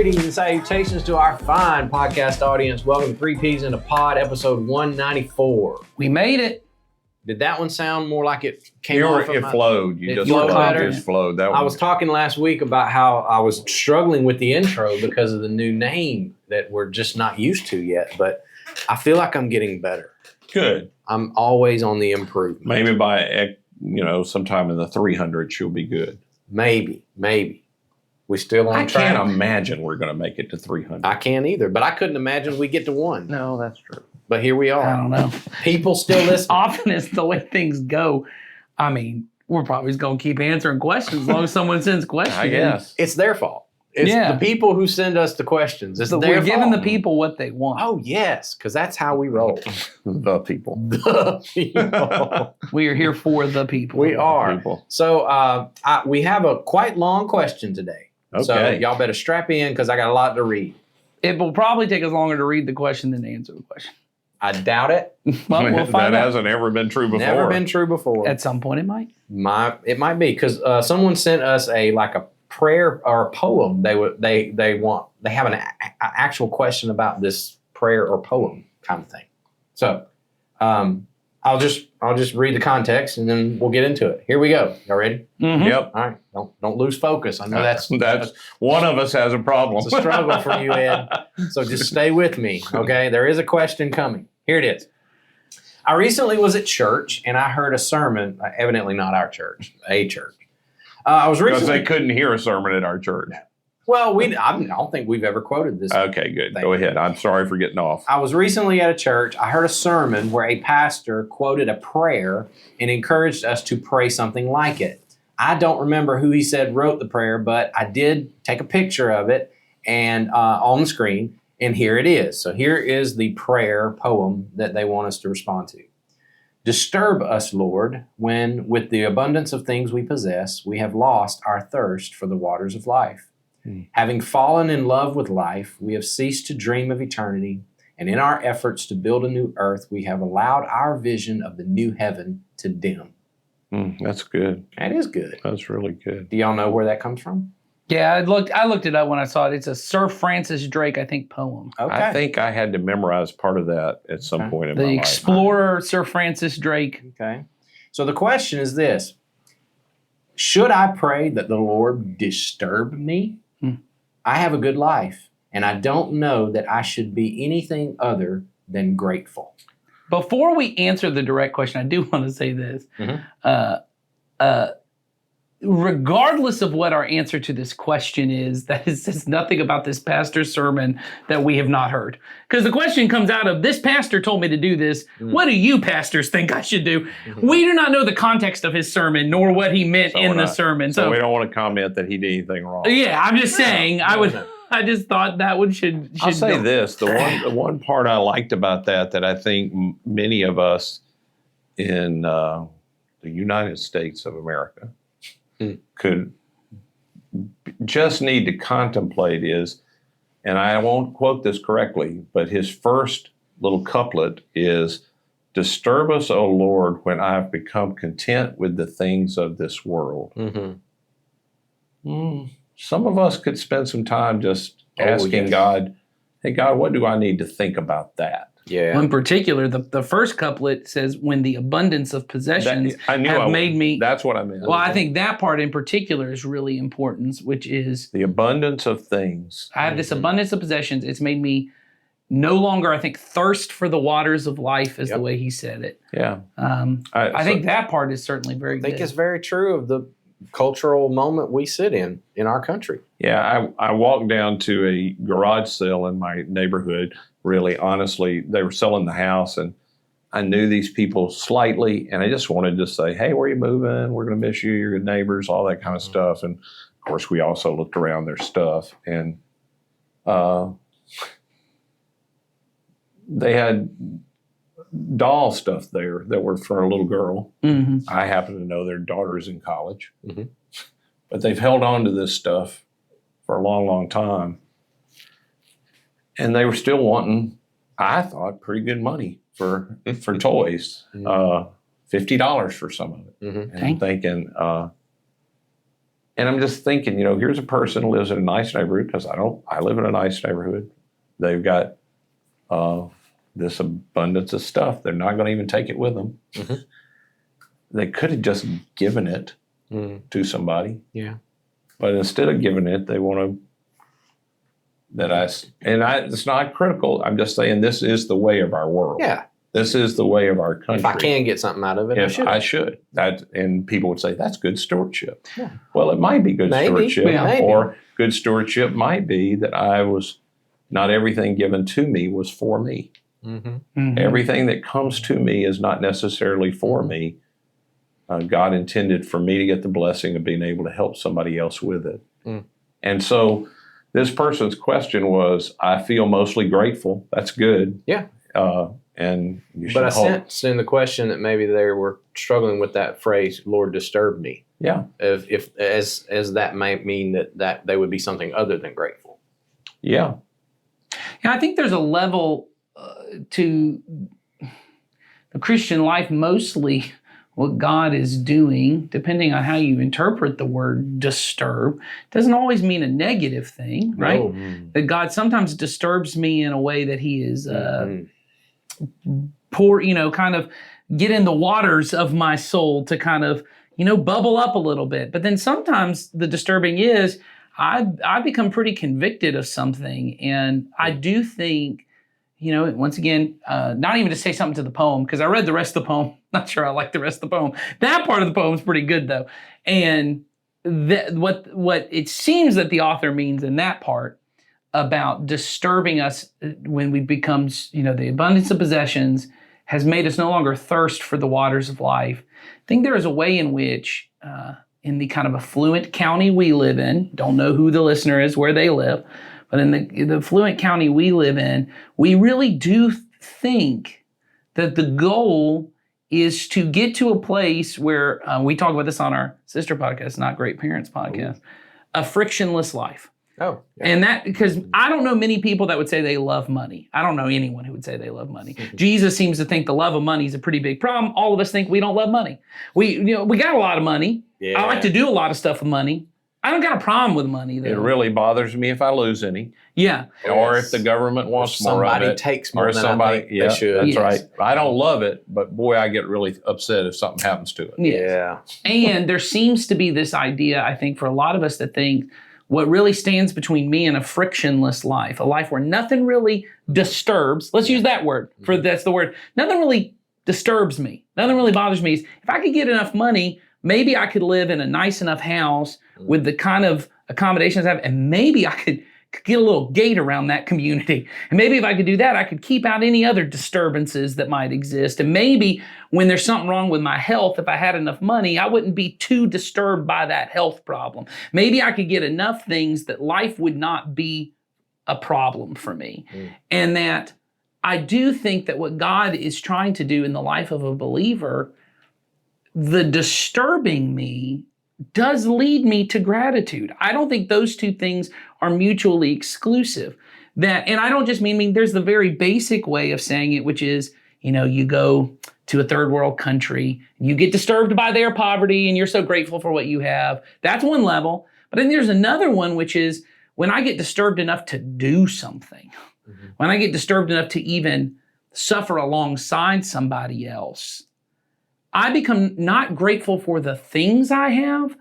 Greetings and salutations to our fine podcast audience. Welcome to 3Ps in a Pod, episode 194. We made it. Did that one sound more like it came off of It flowed. You just flowed better? Just flowed. That I was talking last week about how I was struggling with the intro because of the new name that we're just not used to yet, but I feel like I'm getting better. good. I'm always on the improvement. Maybe by sometime in the 300s you'll be good. Maybe. We still on I track? can't imagine we're going to make it to 300. I can't either, but I couldn't imagine we get to one. No, that's true. But here we are. I don't know. People still listen. Often it's the way things go. I mean, we're probably just going to keep answering questions as long as someone sends questions. I guess. It's their fault. It's Yeah. the people who send us the questions. It's So their we're giving the fault. people what they want. Oh, yes, because that's how we roll. The people. The people. We are here for the people. We are. People. So we have a quite long question today. So Okay. y'all better strap in because I got a lot to read. It will probably take us longer to read the question than to answer the question. I doubt it. Well, we'll that find out. hasn't ever been true before. Never been true before. At some point it might. It might be because someone sent us a prayer or a poem. They have an actual question about this prayer or poem kind of thing. So I'll just read the context and then we'll get into it. Here we go. Y'all ready? Mm-hmm. Yep. All right. Don't lose focus. I know that's one of us has a problem. it's a struggle for you, Ed. So just stay with me, okay? There is a question coming. Here it is. I recently was at church and I heard a sermon, evidently not our church, a church. I was Because recently. they couldn't hear a sermon at our church. Well, I don't think we've ever quoted this. Okay, good. Thank Go you. ahead. I'm sorry for getting off. I was recently at a church. I heard a sermon where a pastor quoted a prayer and encouraged us to pray something like it. I don't remember who he said wrote the prayer, but I did take a picture of it and on the screen, and here it is. So here is the prayer poem that they want us to respond to. Disturb us, Lord, when with the abundance of things we possess, we have lost our thirst for the waters of life. Having fallen in love with life, we have ceased to dream of eternity, and in our efforts to build a new earth, we have allowed our vision of the new heaven to dim. That's good. That is good. That's really good. Do y'all know where that comes from? Yeah, I looked it up when I saw it. It's a Sir Francis Drake, I think, poem. Okay. I think I had to memorize part of that at some Okay. point in my The life. explorer Sir Francis Drake. Okay. So the question is this. Should I pray that the Lord disturb me? I have a good life, and I don't know that I should be anything other than grateful. Before we answer the direct question, I do want to say this. Regardless of what our answer to this question is, that says nothing about this pastor's sermon that we have not heard. Because the question comes out of, this pastor told me to do this. What do you pastors think I should do? We do not know the context of his sermon, nor what he meant So in we're the not- sermon. So So, we don't want to comment that he did anything wrong. yeah, I'm just saying, no. I just thought that one should I'll say go. this: the one part I liked about that I think many of us in the United States of America could just need to contemplate is, and I won't quote this correctly, but his first little couplet is, "Disturb us, O Lord, when I have become content with the things of this world." Some of us could spend some time just asking yes. God, "Hey God, what do I need to think about that?" Yeah. In particular, the first couplet says, when the abundance of possessions I knew have made me... That's what I meant. Well, I think that part in particular is really important, which is, The abundance of things. I have this abundance of possessions. It's made me no longer, I think, thirst for the waters of life is the way he said it. Yeah. I think that part is certainly very I think good. it's very true of the cultural moment we sit in our country. Yeah, I walked down to a garage sale in my neighborhood. Really, honestly, they were selling the house, and I knew these people slightly, and I just wanted to say, "Hey, where are you moving? We're going to miss you. You're good neighbors," all that kind of stuff. And of course, we also looked around their stuff, and they had doll stuff there that were for a little girl. Mhm. I happen to know their daughter's in college, Mhm. but they've held on to this stuff for a long, long time. And they were still wanting, I thought, pretty good money for toys. $50 for some of it. Mhm. And I'm thinking, And I'm just thinking, here's a person who lives in a nice neighborhood, because I live in a nice neighborhood. They've got this abundance of stuff. They're not going to even take it with them. Mm-hmm. They could have just given it to somebody. Yeah. But instead of giving it, they want to, it's not critical. I'm just saying this is the way of our world. Yeah. This is the way of our country. If I can get something out of it, I should. And people would say, that's good stewardship. Yeah. Well, it might be good stewardship. Yeah. Maybe. Or good stewardship might be that not everything given to me was for me. Mm-hmm. Mhm. Everything that comes to me is not necessarily for me. God intended for me to get the blessing of being able to help somebody else with it. Mm. And so this person's question was, I feel mostly grateful. That's good. Yeah. And you should But I hope. sensed in the question that maybe they were struggling with that phrase, "Lord, disturb me." Yeah. If as that might mean that they would be something other than grateful. Yeah. Yeah, I think there's a level to the Christian life, mostly what God is doing, depending on how you interpret the word disturb, doesn't always mean a negative thing, right? Oh. That God sometimes disturbs me in a way that he is Mhm. kind of get in the waters of my soul to kind of, bubble up a little bit. But then sometimes the disturbing is I become pretty convicted of something. And I do think, once again, not even to say something to the poem, because I read the rest of the poem. Not sure I like the rest of the poem. That part of the poem is pretty good, though. And what it seems that the author means in that part about disturbing us when we become, the abundance of possessions has made us no longer thirst for the waters of life. I think there is a way in which, in the kind of affluent county we live in, don't know who the listener is, where they live, but in the affluent county we live in, we really do think that the goal is to get to a place where, we talk about this on our sister podcast, Not Great Parents podcast, a frictionless life. Oh. Yeah. And that, because I don't know many people that would say they love money. I don't know anyone who would say they love money. Jesus seems to think the love of money is a pretty big problem. All of us think we don't love money. We got a lot of money. Yeah. I like to do a lot of stuff with money. I don't got a problem with money, though. It really bothers me if I lose any, Yeah. or if the government wants more of somebody it. takes more Or than somebody, I think yeah, they should. that's Yes. right. I don't love it, but boy, I get really upset if something happens to it. Yes. Yeah. And there seems to be this idea, I think, for a lot of us to think what really stands between me and a frictionless life, a life where nothing really disturbs. Let's use that word. That's the word. Nothing really disturbs me. Nothing really bothers me. If I could get enough money, maybe I could live in a nice enough house with the kind of accommodations I have, and maybe I could get a little gate around that community. And maybe if I could do that, I could keep out any other disturbances that might exist. And maybe when there's something wrong with my health, if I had enough money, I wouldn't be too disturbed by that health problem. Maybe I could get enough things that life would not be a problem for me. And that I do think that what God is trying to do in the life of a believer, the disturbing me does lead me to gratitude. I don't think those two things are mutually exclusive. And I don't just mean there's the very basic way of saying it, which is, you go to a third world country, you get disturbed by their poverty, and you're so grateful for what you have. That's one level. But then there's another one, which is when I get disturbed enough to do something, when I get disturbed enough to even suffer alongside somebody else, I become not grateful for the things I have.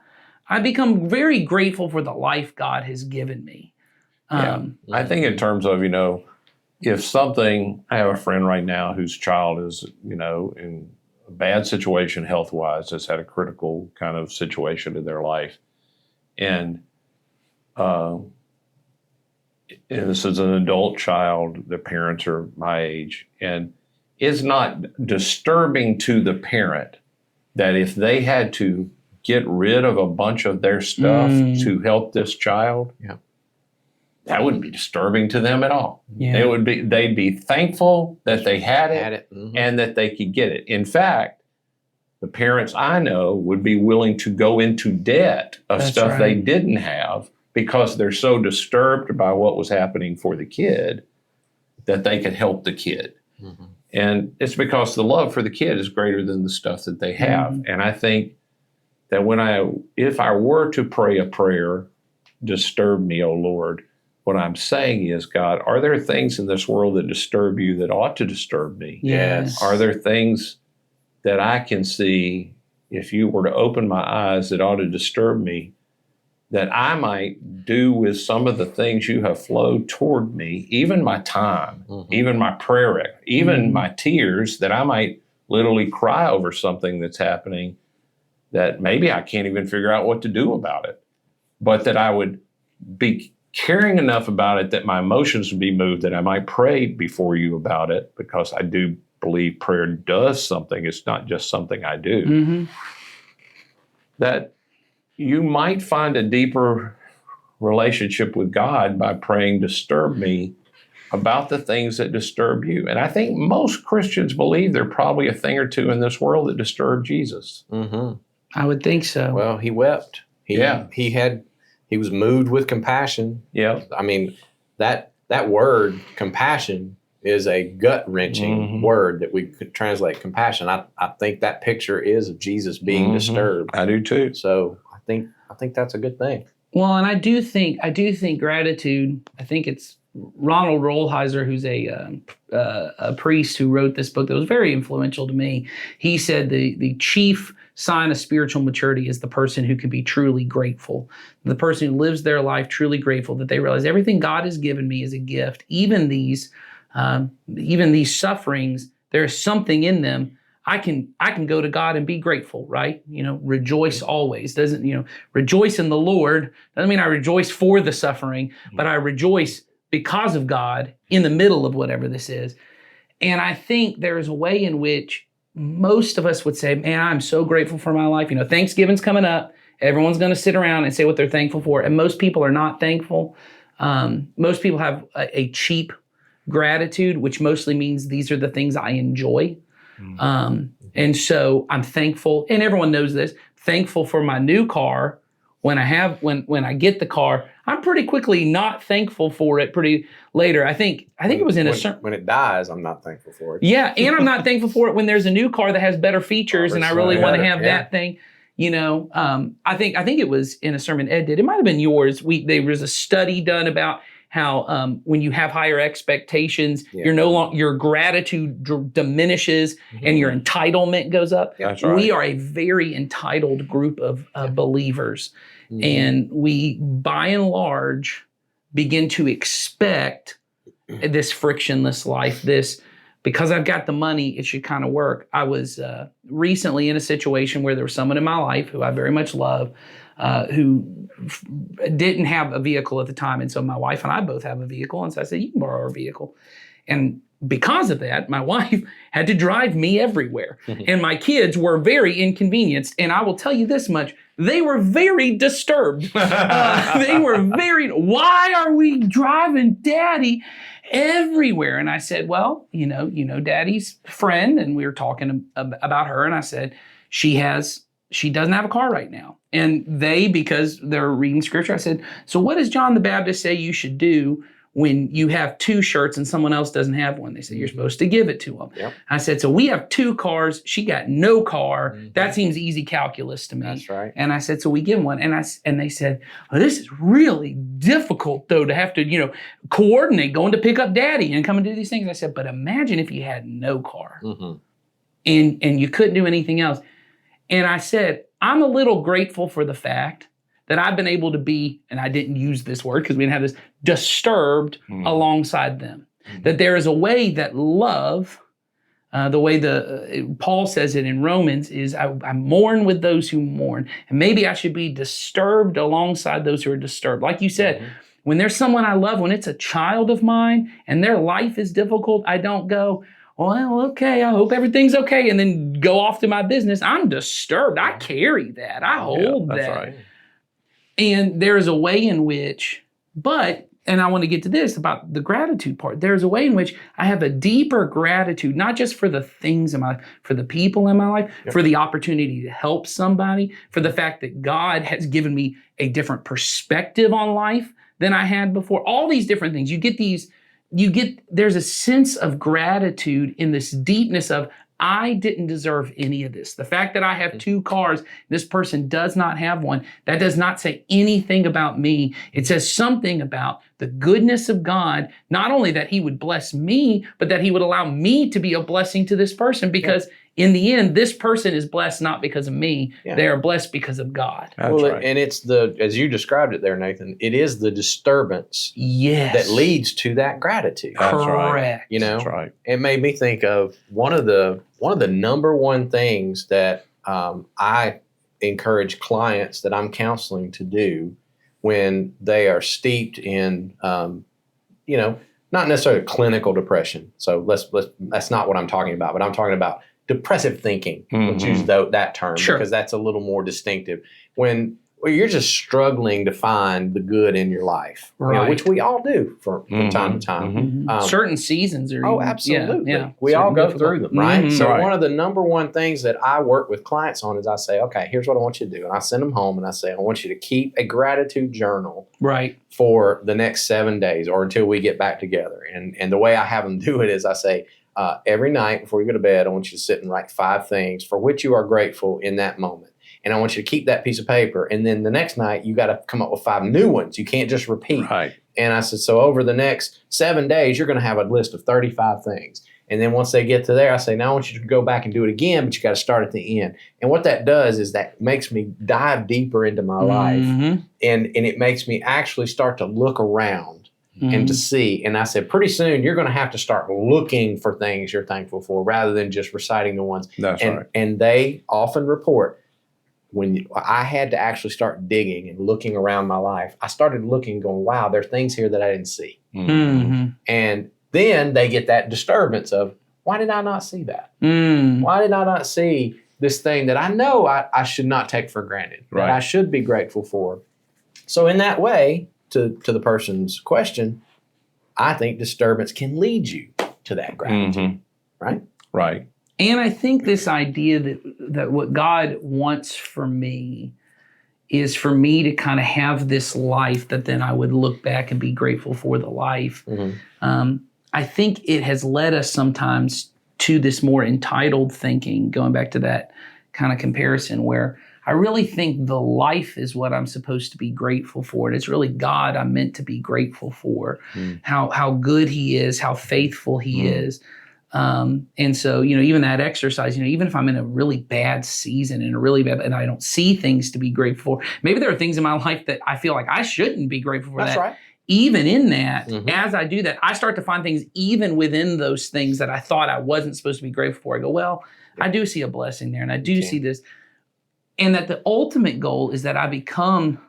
I become very grateful for the life God has given me. I think in terms of, if something, I have a friend right now whose child is, in a bad situation health-wise, has had a critical kind of situation in their life. And this is an adult child, the parents are my age, and it's not disturbing to the parent that if they had to get rid of a bunch of their stuff to help this child, that wouldn't be disturbing to them at all. Yeah. They'd be thankful that they had it, Mm-hmm. and that they could get it. In fact, the parents I know would be willing to go into debt of That's stuff they right. didn't have because they're so disturbed by what was happening for the kid that they could help the kid. And it's because the love for the kid is greater than the stuff that they have. And I think that if I were to pray a prayer, disturb me, O Lord, what I'm saying is, God, are there things in this world that disturb you that ought to disturb me? Yes. Are there things that I can see, if you were to open my eyes, that ought to disturb me, that I might do with some of the things you have flowed toward me, even my time, even my prayer, even my tears, that I might literally cry over something that's happening that maybe I can't even figure out what to do about it, but that I would be caring enough about it that my emotions would be moved, that I might pray before you about it, because I do believe prayer does something. It's not just something I do. That you might find a deeper relationship with God by praying, disturb me, about the things that disturb you. And I think most Christians believe there are probably a thing or two in this world that disturb Jesus. I would think so. Well, he wept. He was moved with compassion. Yeah. I mean, that word compassion is a gut-wrenching word that we could translate compassion. I think that picture is of Jesus being disturbed. I do too. So I think that's a good thing. Well, and I do think gratitude. I think it's Ronald Rolheiser, who's a priest who wrote this book that was very influential to me. He said the chief sign of spiritual maturity is the person who can be truly grateful. The person who lives their life truly grateful, that they realize everything God has given me is a gift. Even these sufferings, there's something in them. I can go to God and be grateful, right? Rejoice always. Rejoice in the Lord doesn't mean I rejoice for the suffering, but I rejoice because of God in the middle of whatever this is. And I think there's a way in which most of us would say, man, I'm so grateful for my life. Thanksgiving's coming up. Everyone's going to sit around and say what they're thankful for. And most people are not thankful. Most people have a cheap gratitude, which mostly means these are the things I enjoy. And so I'm thankful, and everyone knows this, thankful for my new car. When I get the car, I'm pretty quickly not thankful for it pretty later. I think it was in when it dies, I'm not thankful for it. Yeah, and I'm not thankful for it when there's a new car that has better features and I really want to have that thing. I think it was in a sermon Ed did. It might have been yours. There was a study done about how when you have higher expectations, your gratitude diminishes and your entitlement goes up. That's right. We are a very entitled group of believers. And we, by and large, begin to expect this frictionless life, because I've got the money, it should kind of work. I was recently in a situation where there was someone in my life who I very much love, who didn't have a vehicle at the time. And so my wife and I both have a vehicle. And so I said, you can borrow our vehicle. And because of that, my wife had to drive me everywhere. And my kids were very inconvenienced. And I will tell you this much, they were very disturbed. They were why are we driving Daddy everywhere? And I said, well, Daddy's friend. And we were talking about her. And I said, she doesn't have a car right now. And because they're reading scripture, I said, so what does John the Baptist say you should do when you have two shirts and someone else doesn't have one? They said, you're supposed to give it to them. Yep. I said, so we have two cars. She got no car. That seems easy calculus to me. That's right. And I said, so we give one. And they said, oh, this is really difficult, though, to have to, coordinate going to pick up Daddy and come and do these things. I said, but imagine if you had no car and you couldn't do anything else. And I said, I'm a little grateful for the fact that I've been able to be, and I didn't use this word because we didn't have this, disturbed alongside them. That there is a way that love, the way Paul says it in Romans, is I mourn with those who mourn. And maybe I should be disturbed alongside those who are disturbed. Like you said, when there's someone I love, when it's a child of mine and their life is difficult, I don't go, well, okay, I hope everything's okay, and then go off to my business. I'm disturbed. I carry that. I hold that. Right. And there's a way in which, and I want to get to this about the gratitude part. There's a way in which I have a deeper gratitude, not just for the things in my life, for the people in my life, for the opportunity to help somebody, for the fact that God has given me a different perspective on life than I had before. All these different things. There's a sense of gratitude in this deepness of, I didn't deserve any of this. The fact that I have 2 cars, this person does not have one, that does not say anything about me. It says something about the goodness of God, not only that he would bless me, but that he would allow me to be a blessing to this person, because in the end, this person is blessed not because of me. Yeah. They are blessed because of God. That's Well, right. and it's as you described it there, Nathan, it is the disturbance Yes. that leads to that gratitude. That's right. Correct. You know, That's right. it made me think of one of the number one things that I encourage clients that I'm counseling to do when they are steeped in, not necessarily clinical depression. So that's not what I'm talking about, but I'm talking about depressive thinking. Let's use that term Sure. because that's a little more distinctive. When you're just struggling to find the good in your life, Right. which we all do from time to time. Mhm. Certain seasons are Oh, even- absolutely. Yeah, We all certain go difficult- through them, right? Mhm. So Right. one of the number one things that I work with clients on is I say, okay, here's what I want you to do. And I send them home and I say, I want you to keep a gratitude journal Right. for the next 7 days or until we get back together. And the way I have them do it is I say, every night before you go to bed, I want you to sit and write 5 things for which you are grateful in that moment. And I want you to keep that piece of paper. And then the next night, you got to come up with 5 new ones. You can't just repeat. Right. And I said, so over the next 7 days, you're going to have a list of 35 things. And then once they get to there, I say, now I want you to go back and do it again, but you got to start at the end. And what that does is that makes me dive deeper into my life. Mhm. And it makes me actually start to look around and to Mhm. see. And I said, pretty soon, you're going to have to start looking for things you're thankful for rather than just reciting the ones. That's and, right. and they often report when I had to actually start digging and looking around my life, I started looking going, wow, there are things here that I didn't see. Mhm. And then they get that disturbance of, why did I not see that? Mm. Why did I not see this thing that I know I should not take for granted, Right. that I should be grateful for? So in that way, to the person's question, I think disturbance can lead you to that gratitude, right? Right. And I think this idea that what God wants for me is for me to kind of have this life that then I would look back and be grateful for the life. Mhm. I think it has led us sometimes to this more entitled thinking, going back to that kind of comparison where I really think the life is what I'm supposed to be grateful for. And it's really God I'm meant to be grateful for, how good he is, how faithful he is. And so, even that exercise, even if I'm in a really bad season and and I don't see things to be grateful for, maybe there are things in my life that I feel like I shouldn't be grateful for. That's that. right. Even in that, Mhm. as I do that, I start to find things even within those things that I thought I wasn't supposed to be grateful for. I go, well, I do see a blessing there and I do can. see this. And that the ultimate goal is that I become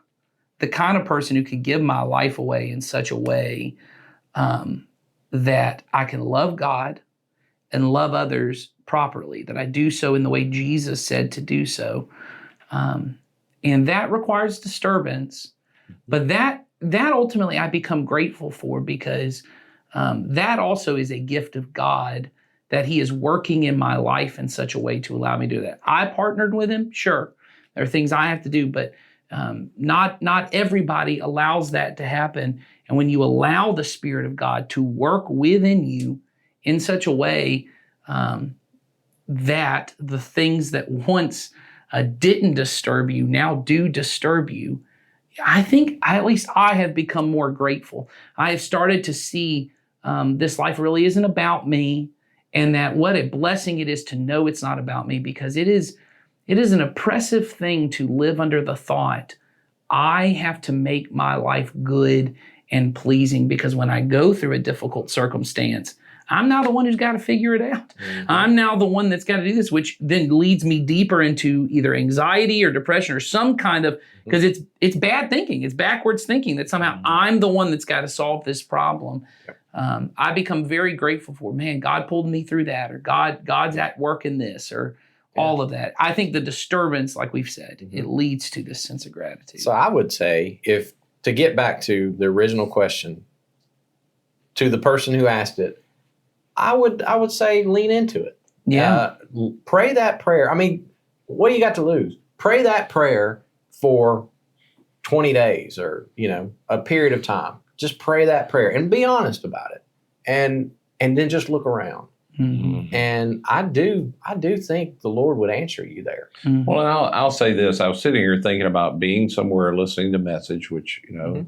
the kind of person who can give my life away in such a way that I can love God and love others properly, that I do so in the way Jesus said to do so. And that requires disturbance, but that ultimately I become grateful for because that also is a gift of God that he is working in my life in such a way to allow me to do that. I partnered with him, sure. There are things I have to do, but not everybody allows that to happen. And when you allow the Spirit of God to work within you in such a way that the things that once didn't disturb you now do disturb you, I think at least I have become more grateful. I have started to see this life really isn't about me, and that what a blessing it is to know it's not about me, because it is an oppressive thing to live under the thought, I have to make my life good and pleasing, because when I go through a difficult circumstance, I'm now the one who's got to figure it out. I'm now the one that's got to do this, which then leads me deeper into either anxiety or depression or some kind of, because it's bad thinking. It's backwards thinking that somehow I'm the one that's got to solve this problem. I become very grateful for, man, God pulled me through that, or God's at work in this, or all of that. I think the disturbance, like we've said, it leads to this sense of gratitude. So I would say, if to get back to the original question, to the person who asked it, I would say lean into it. Yeah. Pray that prayer. I mean, what do you got to lose? Pray that prayer for 20 days or, a period of time. Just pray that prayer and be honest about it. And then just look around Mhm. And I do think the Lord would answer you there. Mhm. Well, and I'll say this. I was sitting here thinking about being somewhere listening to message, which, Mhm.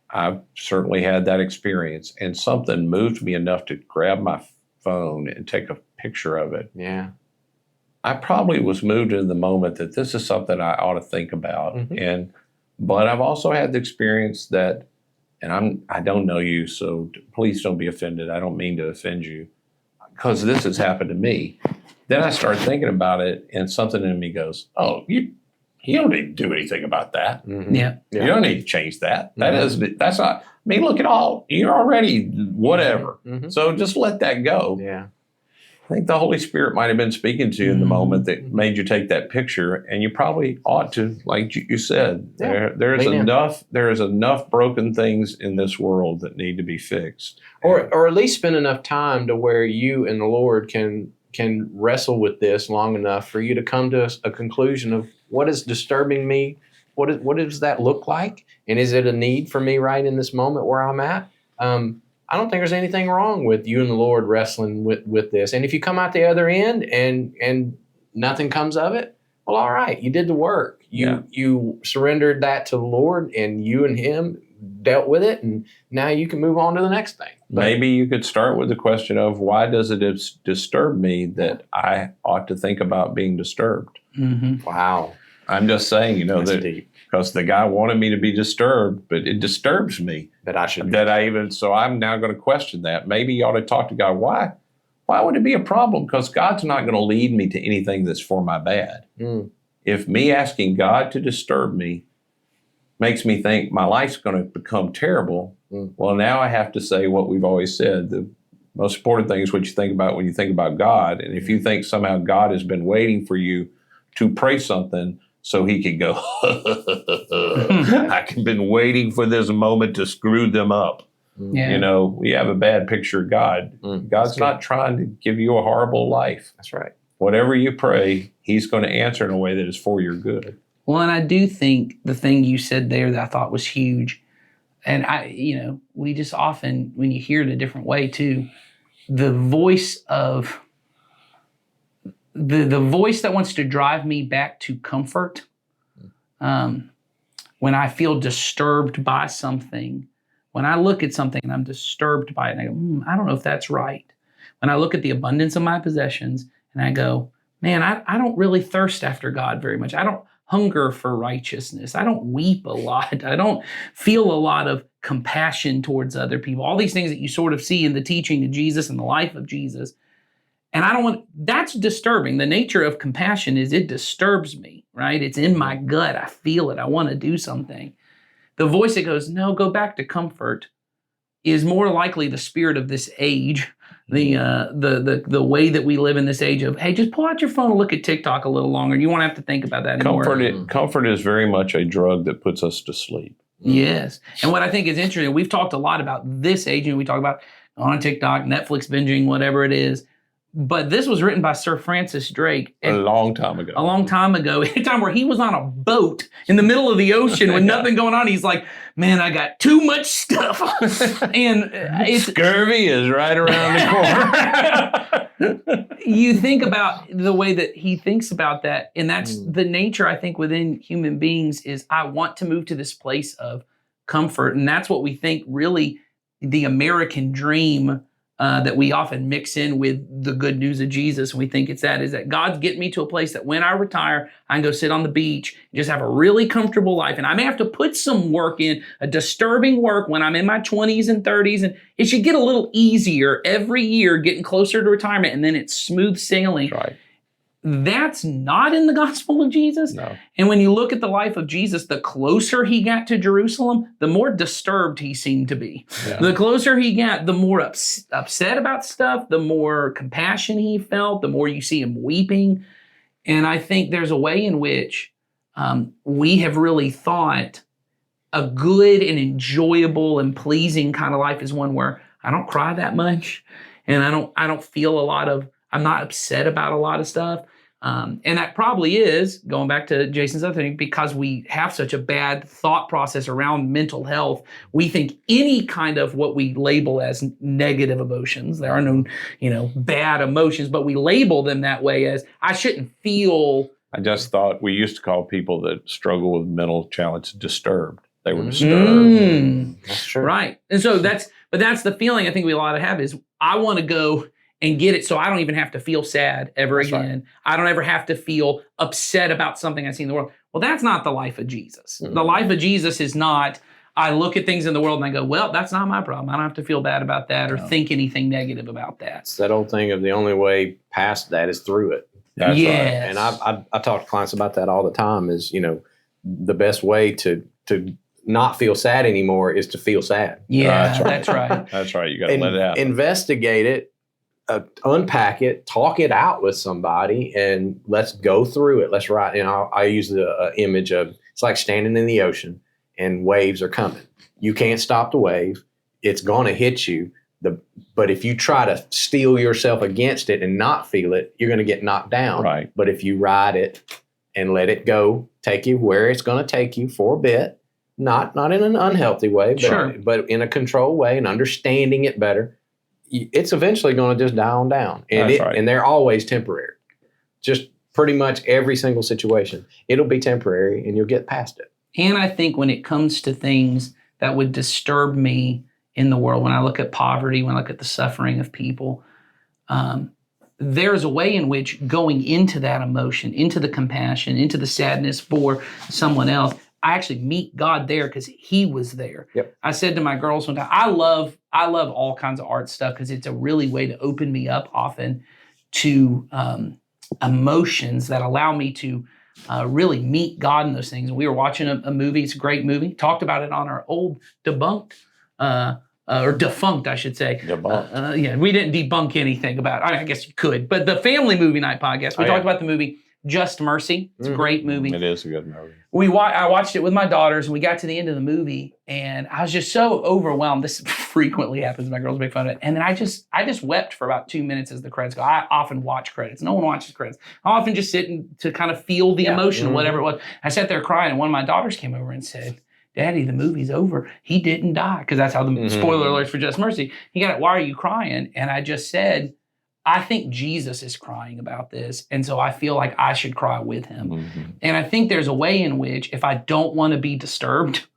I've certainly had that experience. And something moved me enough to grab my phone and take a picture of it. Yeah. I probably was moved in the moment that this is something I ought to think about. Mhm. But I've also had the experience that, and I don't know you, so please don't be offended. I don't mean to offend you, because this has happened to me. Then I start thinking about it, and something in me goes, "Oh, you don't need to do anything about that. Mhm. Yeah. You don't need to change that. Mhm. That's not. I mean, look at all you're already whatever. Mhm. So just let that go." Yeah. I think the Holy Spirit might have been speaking to you in the moment that Mhm. made you take that picture, and you probably ought to, like you said, Yeah. there's Lean in. enough broken things in this world that need to be fixed. Or at least spend enough time to where you and the Lord can wrestle with this long enough for you to come to a conclusion of what is disturbing me. What does that look like? And is it a need for me right in this moment where I'm at? I don't think there's anything wrong with you and the Lord wrestling with this. And if you come out the other end and nothing comes of it, well, all right, you did the work. You surrendered that to the Lord, and you and Him dealt with it, and now you can move on to the next thing. But Maybe you could start with the question of why does it disturb me that I ought to think about being disturbed? Mhm. wow, I'm just saying, that's that deep. because the guy wanted me to be disturbed, but it disturbs me That I should. so I'm now going to question that. Maybe you ought to talk to God. Why would it be a problem? Because God's not going to lead me to anything that's for my bad. Mm. If me asking God to disturb me makes me think my life's going to become terrible, well, now I have to say what we've always said. The most important thing is what you think about when you think about God. And if you think somehow God has been waiting for you to pray something so He could go, I've been waiting for this moment to screw them up. Yeah. We have a bad picture of God. Mm. God's That's not trying to give you a horrible life. That's right. Whatever you pray, He's going to answer in a way that is for your good. Well, and I do think the thing you said there that I thought was huge, and we just often, when you hear it a different way too, the voice of the voice that wants to drive me back to comfort, when I feel disturbed by something, when I look at something and I'm disturbed by it, and I go, I don't know if that's right. When I look at the abundance of my possessions and I go, man, I don't really thirst after God very much. I don't hunger for righteousness. I don't weep a lot. I don't feel a lot of compassion towards other people. All these things that you sort of see in the teaching of Jesus and the life of Jesus. And that's disturbing. The nature of compassion is it disturbs me, right? It's in my gut. I feel it. I want to do something. The voice that goes, no, go back to comfort, is more likely the spirit of this age, the way that we live in this age of, hey, just pull out your phone and look at TikTok a little longer. You won't have to think about that anymore. Comfort is very much a drug that puts us to sleep. Yes. And what I think is interesting, we've talked a lot about this age, and we talk about on TikTok, Netflix binging, whatever it is. But this was written by Sir Francis Drake A long time ago. A time where he was on a boat in the middle of the ocean with nothing going on. He's like, man, I got too much stuff. And it's Scurvy is right around the corner. you think about the way that he thinks about that, and that's the nature, I think, within human beings is I want to move to this place of comfort. And that's what we think really the American dream that we often mix in with the good news of Jesus. And we think is that God's getting me to a place that when I retire, I can go sit on the beach and just have a really comfortable life. And I may have to put some work in, a disturbing work when I'm in my 20s and 30s. And it should get a little easier every year, getting closer to retirement. And then it's smooth sailing. Right. That's not in the gospel of Jesus. No. And when you look at the life of Jesus, the closer he got to Jerusalem, the more disturbed he seemed to be. Yeah. The closer he got, the more upset about stuff, the more compassion he felt, the more you see him weeping. And I think there's a way in which we have really thought a good and enjoyable and pleasing kind of life is one where I don't cry that much, and I don't feel I'm not upset about a lot of stuff. And that probably is, going back to Jason's other thing, because we have such a bad thought process around mental health. We think any kind of what we label as negative emotions, there are no, bad emotions, but we label them that way as I shouldn't feel. I just thought we used to call people that struggle with mental challenge disturbed. They were disturbed. That's true. Right. And so that's the feeling I think we a lot of have is I want to go and get it so I don't even have to feel sad ever That's again. Right. I don't ever have to feel upset about something I see in the world. Well, that's not the life of Jesus. The life of Jesus is not, I look at things in the world and I go, well, that's not my problem. I don't have to feel bad about that or think anything negative about that. It's that old thing of the only way past that is through it. That's Yes. And I talk to clients about that all the time is, the best way to not feel sad anymore is to feel sad. Yeah, that's right. That's right. You got to let it out. Investigate it, unpack it, talk it out with somebody, and let's go through it. Let's write. I use the image of it's like standing in the ocean and waves are coming. You can't stop the wave. It's going to hit you. But if you try to steel yourself against it and not feel it, you're going to get knocked down. Right. But if you ride it and let it go, take you where it's going to take you for a bit, not in an unhealthy way, but in a controlled way and understanding it better, it's eventually going to just die on down. And and they're always temporary. Just pretty much every single situation. It'll be temporary and you'll get past it. And I think when it comes to things that would disturb me in the world, when I look at poverty, when I look at the suffering of people, there's a way in which going into that emotion, into the compassion, into the sadness for someone else, I actually meet God there because he was there. Yep. I said to my girls one time, I love all kinds of art stuff because it's a really way to open me up often to emotions that allow me to really meet God in those things. And we were watching a movie. It's a great movie. Talked about it on our old defunct, I should say. Debunked. We didn't debunk anything about it. I guess you could. But the Family Movie Night podcast, we talked about the movie Just Mercy. It's a great movie. It is a good movie. I watched it with my daughters, and we got to the end of the movie, and I was just so overwhelmed. This frequently happens. My girls make fun of it. And then I just wept for about 2 minutes as the credits go. I often watch credits. No one watches credits. I often just sit to kind of feel the emotion, whatever it was. I sat there crying, and one of my daughters came over and said, Daddy, the movie's over. He didn't die. Because that's how the spoiler alerts for Just Mercy. He got it. Why are you crying? And I just said, I think Jesus is crying about this. And so I feel like I should cry with him. Mm-hmm. And I think there's a way in which if I don't want to be disturbed,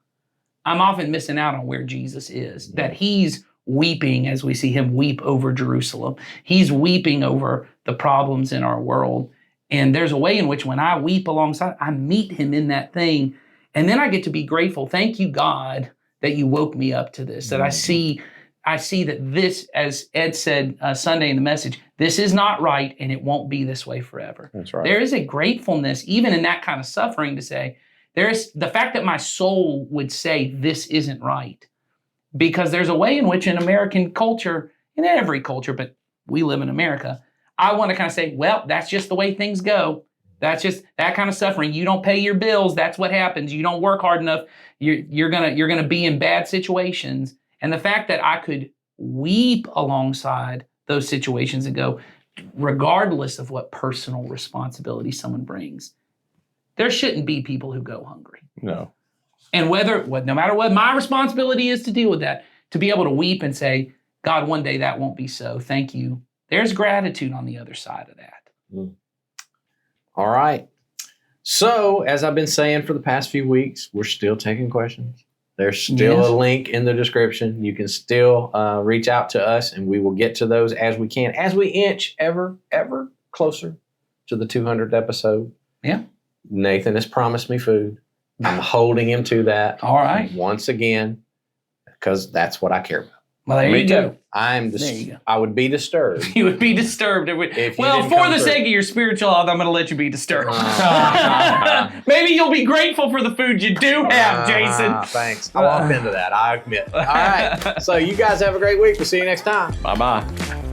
I'm often missing out on where Jesus is. Mm-hmm. That he's weeping as we see him weep over Jerusalem. He's weeping over the problems in our world. And there's a way in which when I weep alongside, I meet him in that thing. And then I get to be grateful. Thank you, God, that you woke me up to this, that I see that this, as Ed said Sunday in the message, this is not right and it won't be this way forever. That's right. There is a gratefulness, even in that kind of suffering, to say, there's the fact that my soul would say this isn't right. Because there's a way in which in American culture, in every culture, but we live in America, I want to kind of say, well, that's just the way things go. That's just that kind of suffering. You don't pay your bills. That's what happens. You don't work hard enough. You're gonna be in bad situations. And the fact that I could weep alongside those situations and go, regardless of what personal responsibility someone brings, there shouldn't be people who go hungry. No. And no matter what my responsibility is to deal with that, to be able to weep and say, God, one day that won't be so. Thank you. There's gratitude on the other side of that. Mm. All right. So, as I've been saying for the past few weeks, we're still taking questions. There's still a link in the description. You can still reach out to us, and we will get to those as we can, as we inch ever closer to the 200th episode. Yeah. Nathan has promised me food. I'm holding him to that. All right. Once again, because that's what I care about. Well, there you go. I would be disturbed. You would be disturbed. For the sake of your spiritual health, I'm going to let you be disturbed. Maybe you'll be grateful for the food you do have, Jason. Thanks. I'll walk into that. I admit. All right. So you guys have a great week. We'll see you next time. Bye-bye.